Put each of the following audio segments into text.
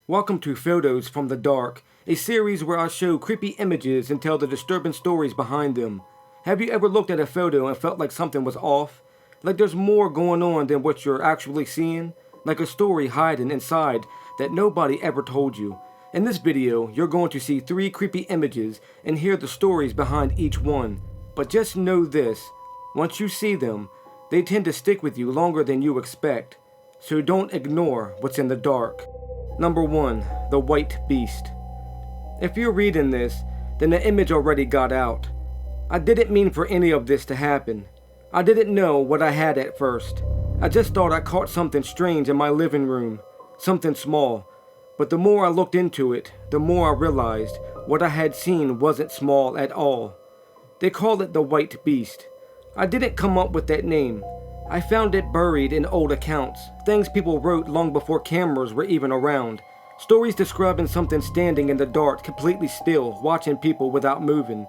Welcome to Photos from the Dark, a series where I show creepy images and tell the disturbing stories behind them. Have you ever looked at a photo and felt like something was off? Like there's more going on than what you're actually seeing? Like a story hiding inside that nobody ever told you? In this video, you're going to see 3 creepy images and hear the stories behind each one. But just know this, once you see them, they tend to stick with you longer than you expect. So don't ignore what's in the dark. Number 1. The White Beast. If you're reading this, then the image already got out. I didn't mean for any of this to happen. I didn't know what I had at first. I just thought I caught something strange in my living room. Something small. But the more I looked into it, the more I realized what I had seen wasn't small at all. They call it the White Beast. I didn't come up with that name. I found it buried in old accounts, things people wrote long before cameras were even around. Stories describing something standing in the dark completely still, watching people without moving.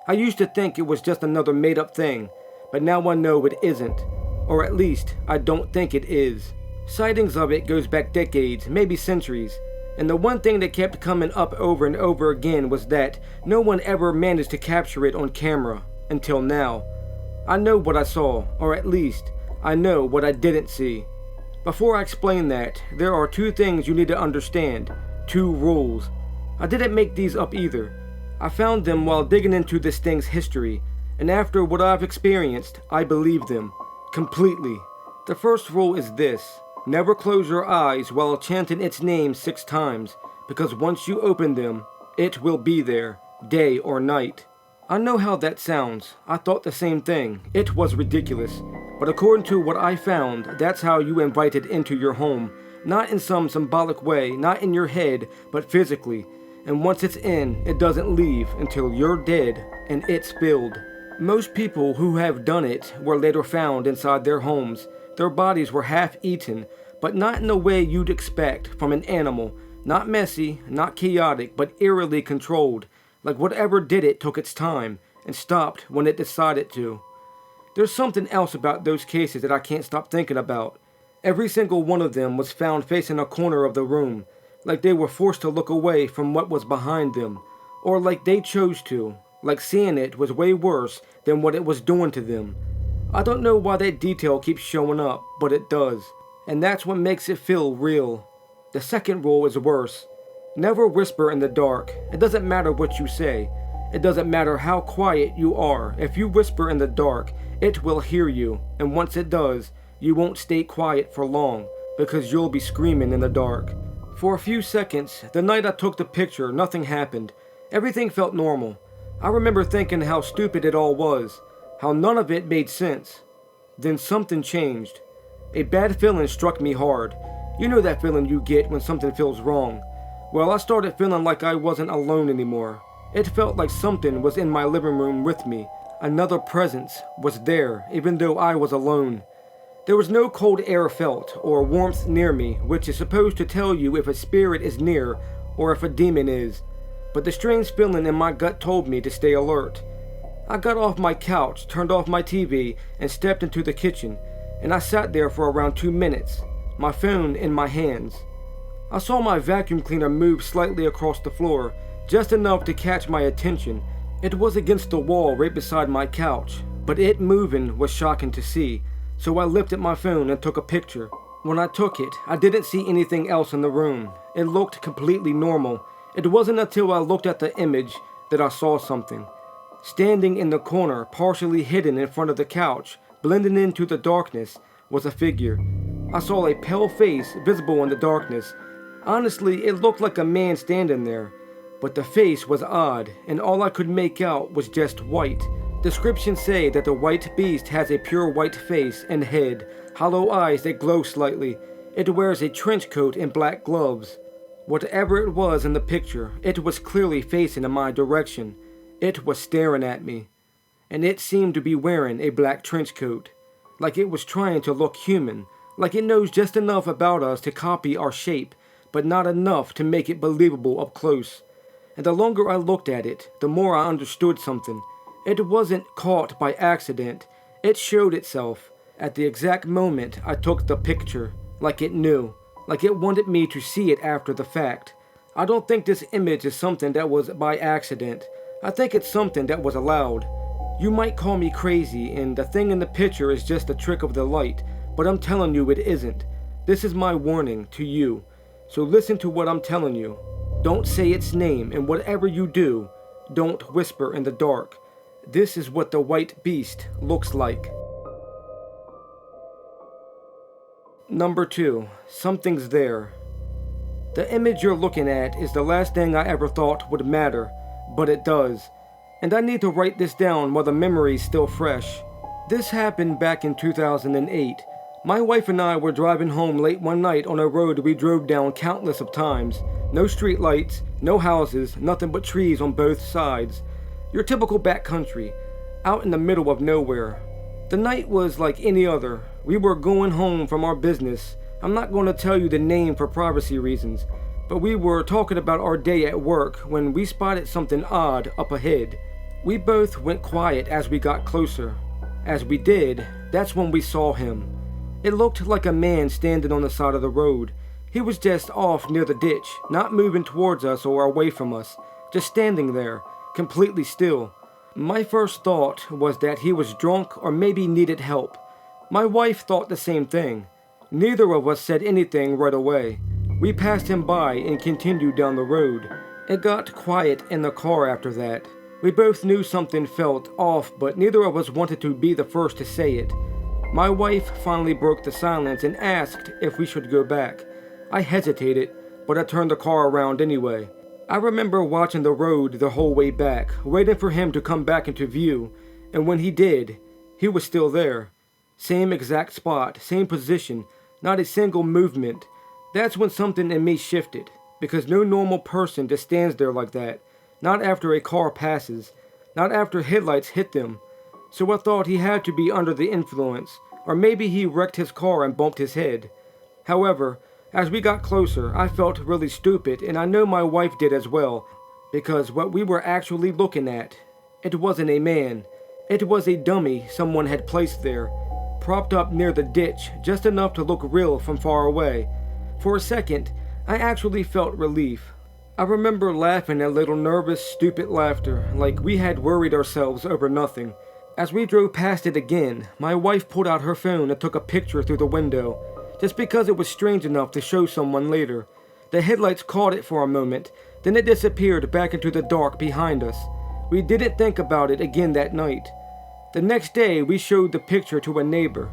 I used to think it was just another made-up thing, but now I know it isn't. Or at least, I don't think it is. Sightings of it goes back decades, maybe centuries. And the one thing that kept coming up over and over again was that no one ever managed to capture it on camera, until now. I know what I saw, or at least, I know what I didn't see. Before I explain that, there are 2 things you need to understand, 2 rules. I didn't make these up either. I found them while digging into this thing's history, and after what I've experienced, I believe them. Completely. The first rule is this: never close your eyes while chanting its name 6 times, because once you open them, it will be there, day or night. I know how that sounds. I thought the same thing. It was ridiculous. But according to what I found, that's how you invite it into your home. Not in some symbolic way, not in your head, but physically. And once it's in, it doesn't leave until you're dead and it's filled. Most people who have done it were later found inside their homes. Their bodies were half eaten, but not in the way you'd expect from an animal. Not messy, not chaotic, but eerily controlled. Like whatever did it took its time and stopped when it decided to. There's something else about those cases that I can't stop thinking about. Every single one of them was found facing a corner of the room, like they were forced to look away from what was behind them, or like they chose to, like seeing it was way worse than what it was doing to them. I don't know why that detail keeps showing up, but it does, and that's what makes it feel real. The second rule is worse. Never whisper in the dark. It doesn't matter what you say. It doesn't matter how quiet you are. If you whisper in the dark, it will hear you, and once it does, you won't stay quiet for long, because you'll be screaming in the dark. For a few seconds, the night I took the picture, nothing happened. Everything felt normal. I remember thinking how stupid it all was, how none of it made sense. Then something changed. A bad feeling struck me hard. You know that feeling you get when something feels wrong. Well, I started feeling like I wasn't alone anymore. It felt like something was in my living room with me. Another presence was there, even though I was alone. There was no cold air felt, or warmth near me, which is supposed to tell you if a spirit is near, or if a demon is. But the strange feeling in my gut told me to stay alert. I got off my couch, turned off my TV, and stepped into the kitchen, and I sat there for around 2 minutes, my phone in my hands. I saw my vacuum cleaner move slightly across the floor, just enough to catch my attention. It was against the wall right beside my couch, but it moving was shocking to see, so I lifted my phone and took a picture. When I took it, I didn't see anything else in the room. It looked completely normal. It wasn't until I looked at the image that I saw something. Standing in the corner, partially hidden in front of the couch, blending into the darkness, was a figure. I saw a pale face visible in the darkness. Honestly, it looked like a man standing there, but the face was odd, and all I could make out was just white. Descriptions say that the white beast has a pure white face and head, hollow eyes that glow slightly. It wears a trench coat and black gloves. Whatever it was in the picture, it was clearly facing in my direction. It was staring at me, and it seemed to be wearing a black trench coat, like it was trying to look human, like it knows just enough about us to copy our shape, but not enough to make it believable up close. And the longer I looked at it, the more I understood something. It wasn't caught by accident. It showed itself at the exact moment I took the picture, like it knew. like it wanted me to see it after the fact. I don't think this image is something that was by accident. I think it's something that was allowed. You might call me crazy, and the thing in the picture is just a trick of the light, but I'm telling you it isn't. This is my warning to you. So listen to what I'm telling you. Don't say its name, and whatever you do, don't whisper in the dark. This is what the white beast looks like. Number 2. Something's there. The image you're looking at is the last thing I ever thought would matter, but it does. And I need to write this down while the memory's still fresh. This happened back in 2008. My wife and I were driving home late one night on a road we drove down countless of times. No street lights, no houses, nothing but trees on both sides. Your typical backcountry, out in the middle of nowhere. The night was like any other. We were going home from our business. I'm not going to tell you the name for privacy reasons, but we were talking about our day at work when we spotted something odd up ahead. We both went quiet as we got closer. As we did, that's when we saw him. It looked like a man standing on the side of the road. He was just off near the ditch, not moving towards us or away from us, just standing there, completely still. My first thought was that he was drunk or maybe needed help. My wife thought the same thing. Neither of us said anything right away. We passed him by and continued down the road. It got quiet in the car after that. We both knew something felt off, but neither of us wanted to be the first to say it. My wife finally broke the silence and asked if we should go back. I hesitated, but I turned the car around anyway. I remember watching the road the whole way back, waiting for him to come back into view, and when he did, he was still there. Same exact spot, same position, not a single movement. That's when something in me shifted, because no normal person just stands there like that, not after a car passes, not after headlights hit them. So I thought he had to be under the influence, or maybe he wrecked his car and bumped his head. However, as we got closer, I felt really stupid, and I know my wife did as well, because what we were actually looking at, it wasn't a man. It was a dummy someone had placed there, propped up near the ditch, just enough to look real from far away. For a second, I actually felt relief. I remember laughing a little nervous, stupid laughter, like we had worried ourselves over nothing. As we drove past it again, my wife pulled out her phone and took a picture through the window, just because it was strange enough to show someone later. The headlights caught it for a moment, then it disappeared back into the dark behind us. We didn't think about it again that night. The next day, we showed the picture to a neighbor.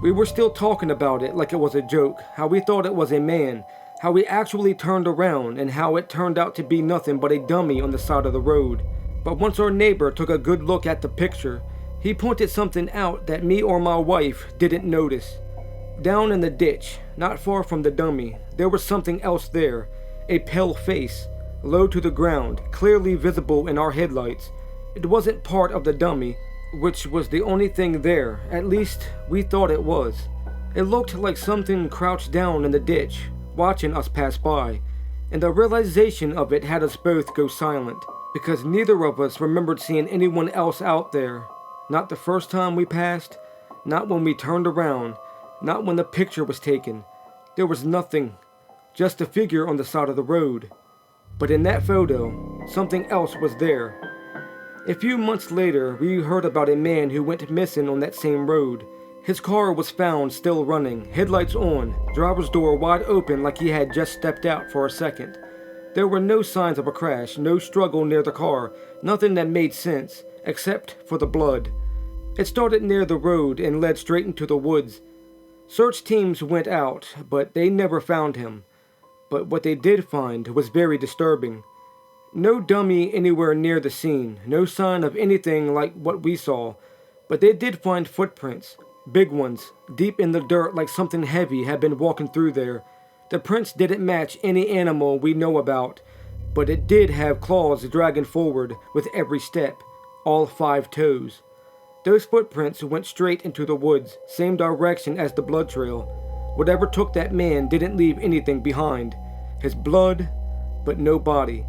We were still talking about it like it was a joke, how we thought it was a man, how we actually turned around, and how it turned out to be nothing but a dummy on the side of the road. But once our neighbor took a good look at the picture, he pointed something out that me or my wife didn't notice. Down in the ditch, not far from the dummy, there was something else there, a pale face, low to the ground, clearly visible in our headlights. It wasn't part of the dummy, which was the only thing there, at least we thought it was. It looked like something crouched down in the ditch, watching us pass by, and the realization of it had us both go silent, because neither of us remembered seeing anyone else out there. Not the first time we passed, not when we turned around, not when the picture was taken. There was nothing, just a figure on the side of the road. But in that photo, something else was there. A few months later, we heard about a man who went missing on that same road. His car was found still running, headlights on, driver's door wide open like he had just stepped out for a second. There were no signs of a crash, no struggle near the car, nothing that made sense, except for the blood. It started near the road and led straight into the woods. Search teams went out, but they never found him. But what they did find was very disturbing. No dummy anywhere near the scene, no sign of anything like what we saw, but they did find footprints, big ones, deep in the dirt like something heavy had been walking through there. The prints didn't match any animal we know about, but it did have claws dragging forward with every step, all 5 toes. Those footprints went straight into the woods, same direction as the blood trail. Whatever took that man didn't leave anything behind. His blood, but no body.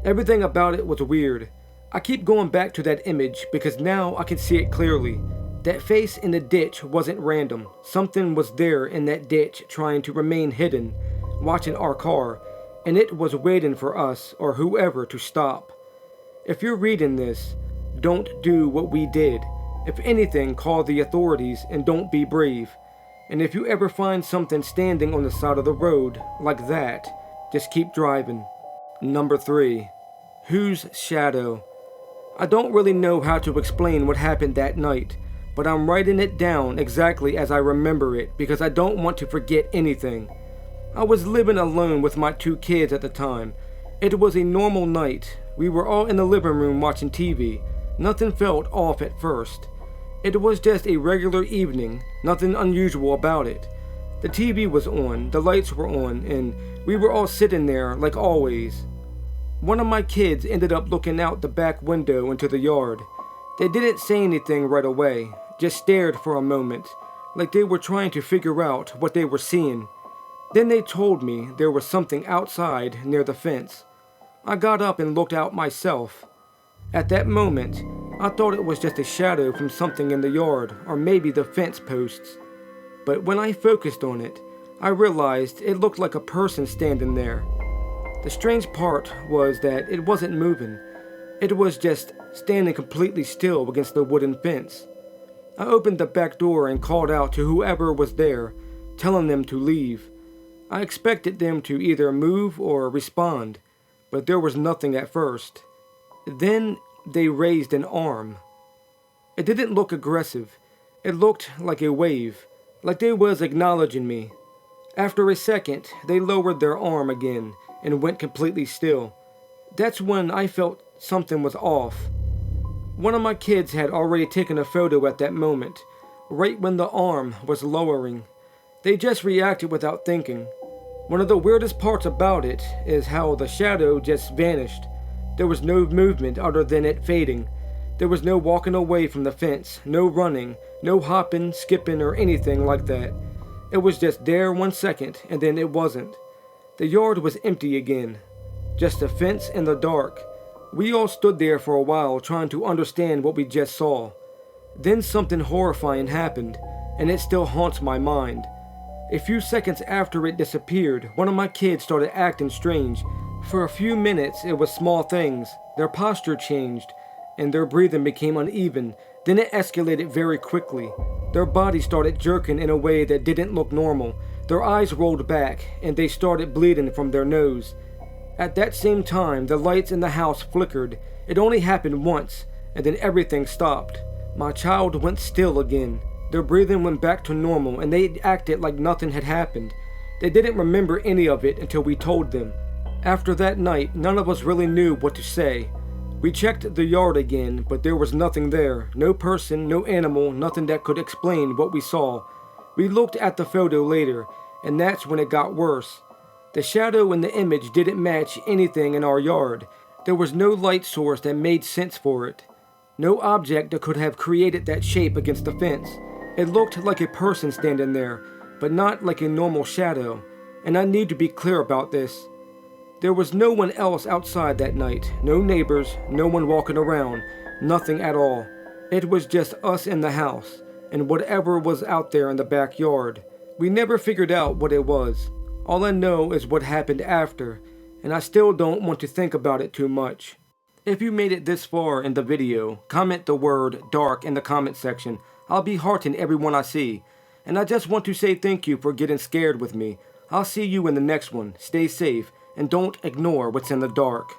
Everything about it was weird. I keep going back to that image because now I can see it clearly. That face in the ditch wasn't random. Something was there in that ditch trying to remain hidden, watching our car, and it was waiting for us or whoever to stop. If you're reading this, don't do what we did. If anything, call the authorities and don't be brave. And if you ever find something standing on the side of the road like that, just keep driving. Number 3. Whose shadow? I don't really know how to explain what happened that night, but I'm writing it down exactly as I remember it because I don't want to forget anything. I was living alone with my 2 kids at the time. It was a normal night. We were all in the living room watching TV. Nothing felt off at first. It was just a regular evening, nothing unusual about it. The TV was on, the lights were on, and we were all sitting there like always. One of my kids ended up looking out the back window into the yard. They didn't say anything right away, just stared for a moment, like they were trying to figure out what they were seeing. Then they told me there was something outside near the fence. I got up and looked out myself. At that moment, I thought it was just a shadow from something in the yard, or maybe the fence posts. But when I focused on it, I realized it looked like a person standing there. The strange part was that it wasn't moving. It was just standing completely still against the wooden fence. I opened the back door and called out to whoever was there, telling them to leave. I expected them to either move or respond, but there was nothing at first. Then they raised an arm. It didn't look aggressive. It looked like a wave, like they was acknowledging me. After a second, they lowered their arm again and went completely still. That's when I felt something was off. One of my kids had already taken a photo at that moment, right when the arm was lowering. They just reacted without thinking. One of the weirdest parts about it is how the shadow just vanished. There was no movement other than it fading. There was no walking away from the fence, no running, no hopping, skipping, or anything like that. It was just there 1 second, and then it wasn't. The yard was empty again. Just a fence in the dark. We all stood there for a while trying to understand what we just saw. Then something horrifying happened, and it still haunts my mind. A few seconds after it disappeared, one of my kids started acting strange. For a few minutes, it was small things. Their posture changed, and their breathing became uneven. Then it escalated very quickly. Their bodies started jerking in a way that didn't look normal. Their eyes rolled back, and they started bleeding from their nose. At that same time, the lights in the house flickered. It only happened once, and then everything stopped. My child went still again. Their breathing went back to normal, and they acted like nothing had happened. They didn't remember any of it until we told them. After that night, none of us really knew what to say. We checked the yard again, but there was nothing there. No person, no animal, nothing that could explain what we saw. We looked at the photo later, and that's when it got worse. The shadow in the image didn't match anything in our yard. There was no light source that made sense for it. No object that could have created that shape against the fence. It looked like a person standing there, but not like a normal shadow. And I need to be clear about this. There was no one else outside that night. No neighbors, no one walking around. Nothing at all. It was just us in the house, and whatever was out there in the backyard. We never figured out what it was. All I know is what happened after, and I still don't want to think about it too much. If you made it this far in the video, comment the word dark in the comment section. I'll be hearting everyone I see. And I just want to say thank you for getting scared with me. I'll see you in the next one. Stay safe, and don't ignore what's in the dark.